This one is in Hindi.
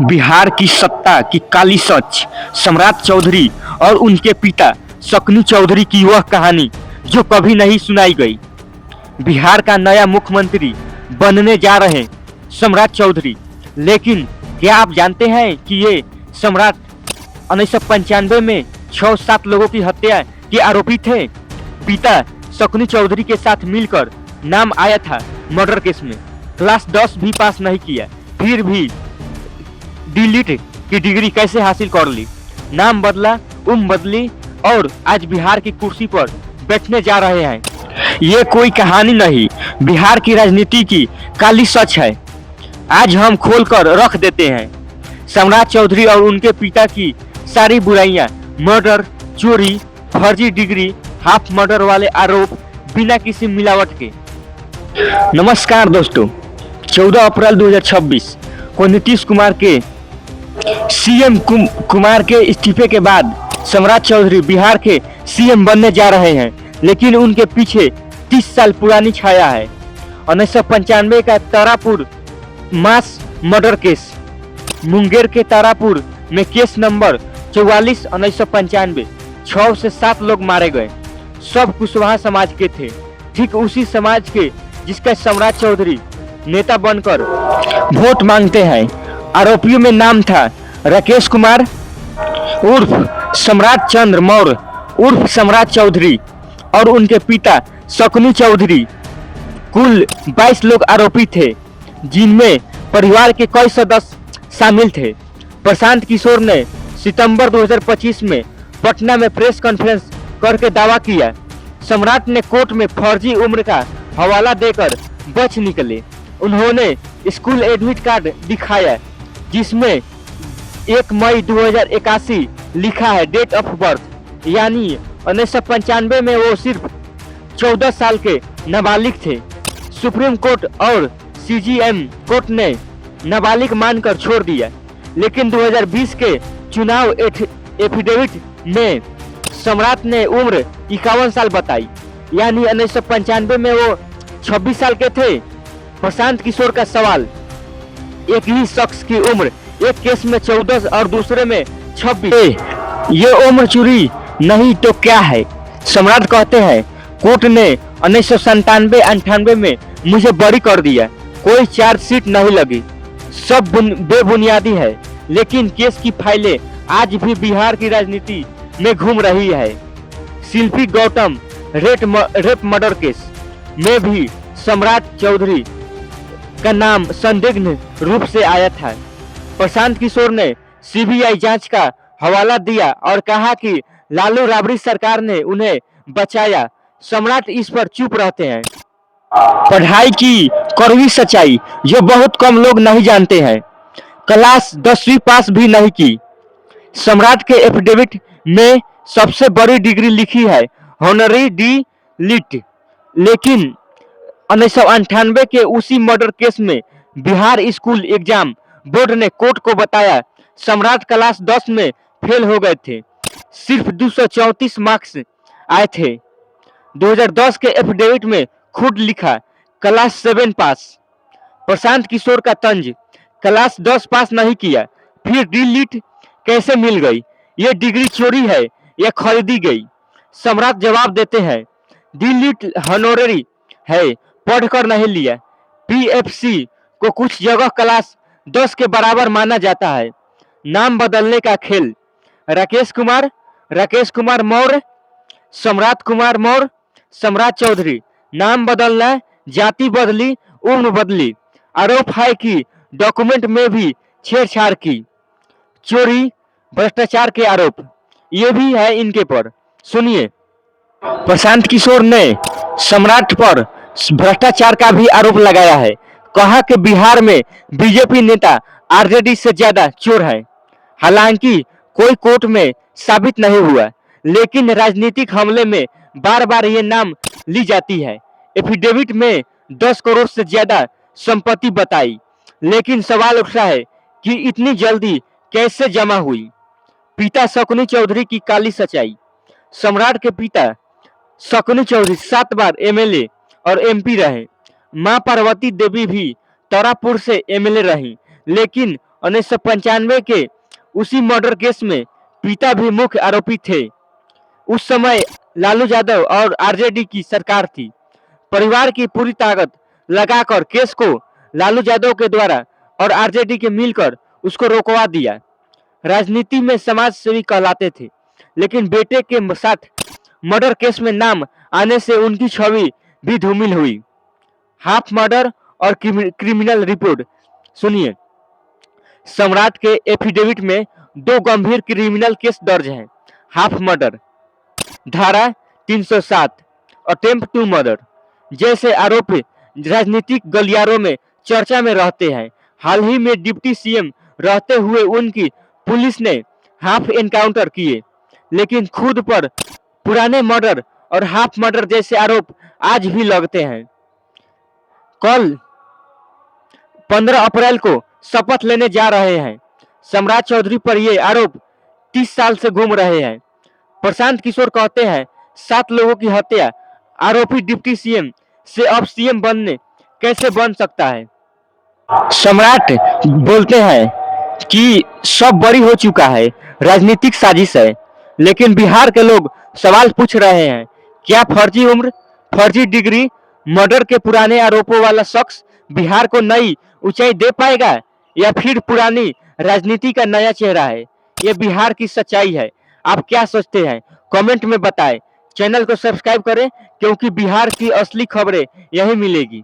बिहार की सत्ता की काली सच, सम्राट चौधरी और उनके पिता शकुनी चौधरी की वह कहानी जो कभी नहीं सुनाई गई। बिहार का नया मुख्यमंत्री बनने जा रहे सम्राट चौधरी, लेकिन क्या आप जानते हैं कि ये सम्राट 1995 में 6-7 लोगों की हत्या के आरोपी थे। पिता शकुनी चौधरी के साथ मिलकर नाम आया था मर्डर केस में। क्लास 10 भी पास नहीं किया, फिर भी डिलीट की डिग्री कैसे हासिल कर ली, नाम बदला, उम्र बदली और आज बिहार की कुर्सी पर बैठने जा रहे हैं। ये कोई कहानी नहीं, बिहार की राजनीति की काली सच है। आज हम खोल कर रख देते हैं सम्राट चौधरी और उनके पिता की सारी बुराइयां, मर्डर, चोरी, फर्जी डिग्री, हाफ मर्डर वाले आरोप बिना किसी मिलावट के। नमस्कार दोस्तों, 14 अप्रैल 2026 को नीतीश कुमार के सीएम कुमार के इस्तीफे के बाद सम्राट चौधरी बिहार के सीएम बनने जा रहे हैं, लेकिन उनके पीछे 30 साल पुरानी छाया है। 1995 का Tarapur mass murder case, Munger के तारापुर में केस नंबर 44 1995, 6 से 7 लोग मारे गए। सब कुशवाहा समाज के थे, ठीक उसी समाज के जिसका सम्राट चौधरी नेता बनकर वोट मांगते हैं। आरोपियों में नाम था राकेश कुमार उर्फ सम्राट चंद्र मौर्य उर्फ सम्राट चौधरी और उनके पिता शकुनी चौधरी। कुल 22 लोग आरोपी थे, जिनमें परिवार के कई सदस्य शामिल थे। प्रशांत किशोर ने सितंबर 2025 में पटना में प्रेस कॉन्फ्रेंस करके दावा किया सम्राट ने कोर्ट में फर्जी उम्र का हवाला देकर बच निकले। उन्होंने स्कूल एडमिट कार्ड दिखाया जिसमें 1 मई 2081 लिखा है डेट ऑफ बर्थ, यानी 1995 में वो सिर्फ 14 साल के नाबालिग थे। सुप्रीम कोर्ट और सीजीएम कोर्ट ने नाबालिग मानकर छोड़ दिया, लेकिन 2020 के चुनाव एफिडेविट में सम्राट ने उम्र 51 साल बताई, यानी 1995 में वो 26 साल के थे। प्रशांत किशोर का सवाल, एक ही शख्स की उम्र एक केस में 14 और दूसरे में 26, ये उम्र चोरी नहीं तो क्या है? सम्राट कहते हैं कोर्ट ने 1997-98 में मुझे बरी कर दिया, कोई चार्जशीट नहीं लगी, सब बेबुनियादी है। लेकिन केस की फाइलें आज भी बिहार की राजनीति में घूम रही है। शिल्पी गौतम रेप मर्डर केस में भी सम्राट चौधरी का नाम संदिग्ध रूप से आया था। प्रशांत किशोर ने सीबीआई जांच का हवाला दिया और कहा कि लालू राबड़ी सरकार ने उन्हें बचाया। सम्राट इस पर चुप रहते हैं। पढ़ाई की कड़वी सच्चाई जो बहुत कम लोग नहीं जानते हैं, क्लास 10वीं पास भी नहीं की। सम्राट के एफिडेविट में सबसे बड़ी डिग्री लिखी है ऑनरी डी लिट, लेकिन 1998 के उसी मर्डर केस में बिहार स्कूल एग्जाम बोर्ड ने कोर्ट को बताया सम्राट क्लास 10 में फेल हो गए थे, सिर्फ 234 मार्क्स आए थे। 2010 के एफिडेविट में खुद लिखा क्लास 7 पास। प्रशांत किशोर का तंज, क्लास 10 पास नहीं किया, फिर डी लिट कैसे मिल गई? ये डिग्री चोरी है या खरीदी गई? सम्राट जवाब देते हैं डी लिट हॉनोररी है, पढ़कर नहीं लिया। पीएफसी को कुछ जगह क्लास 10 के बराबर माना जाता है। नाम बदलने का खेल, राकेश कुमार मौर्य, सम्राट कुमार मौर्य, सम्राट चौधरी। नाम बदलना, जाति बदली, उम्र बदली। आरोप है कि डॉक्यूमेंट में भी छेड़छाड़ की। चोरी, भ्रष्टाचार के आरोप ये भी है इनके पर। सुनिए, प्रशांत किशोर ने सम्राट पर भ्रष्टाचार का भी आरोप लगाया है। कहा कि बिहार में बीजेपी नेता आरजेडी से ज्यादा चोर है। हालांकि कोई कोर्ट में साबित नहीं हुआ, लेकिन राजनीतिक हमले में बार बार ये नाम ली जाती है। एफिडेविट में 10 करोड़ से ज्यादा संपत्ति बताई, लेकिन सवाल उठता है कि इतनी जल्दी कैसे जमा हुई? पिता शकुनी चौधरी की काली सच्चाई। सम्राट के पिता शकुनी चौधरी 7 बार एमएलए और एमपी रहे। मां पार्वती देवी भी तारापुर से एमएलए रही, लेकिन 1995 के उसी मर्डर केस में पिता भी मुख्य आरोपी थे। उस समय लालू यादव और आरजेडी की सरकार थी। परिवार की पूरी ताकत लगाकर केस को लालू यादव के द्वारा और आरजेडी के मिलकर उसको रोकवा दिया। राजनीति में समाज सेवी कहलाते थे, लेकिन बेटे के साथ मर्डर केस में नाम आने से उनकी छवि भी धूमिल हुई। हाफ मर्डर और क्रिमिनल रिपोर्ट सुनिए। सम्राट के एफिडेविट में 2 गंभीर क्रिमिनल केस दर्ज हैं। हाफ मर्डर धारा 307 अटेम्प्ट टू मर्डर जैसे आरोप राजनीतिक गलियारों में चर्चा में रहते हैं। हाल ही में डिप्टी सीएम रहते हुए उनकी पुलिस ने हाफ एनकाउंटर किए, लेकिन खुद पर पुराने मर्डर और हाफ मर्डर जैसे आरोप आज भी लगते हैं। कल 15 अप्रैल को शपथ लेने जा रहे हैं। सम्राट चौधरी पर ये आरोप 30 साल से घूम रहे हैं। प्रशांत किशोर कहते हैं 7 लोगों की हत्या आरोपी डिप्टी सीएम से अब सीएम बनने कैसे बन सकता है। सम्राट बोलते हैं कि सब बड़ी हो चुका है, राजनीतिक साजिश है। लेकिन बिहार के लोग सवाल पूछ रहे हैं, क्या फर्जी उम्र, फर्जी डिग्री, मर्डर के पुराने आरोपों वाला शख्स बिहार को नई ऊंचाई दे पाएगा या फिर पुरानी राजनीति का नया चेहरा है। ये बिहार की सच्चाई है। आप क्या सोचते हैं कमेंट में बताएं। चैनल को सब्सक्राइब करें क्योंकि बिहार की असली खबरें यही मिलेगी।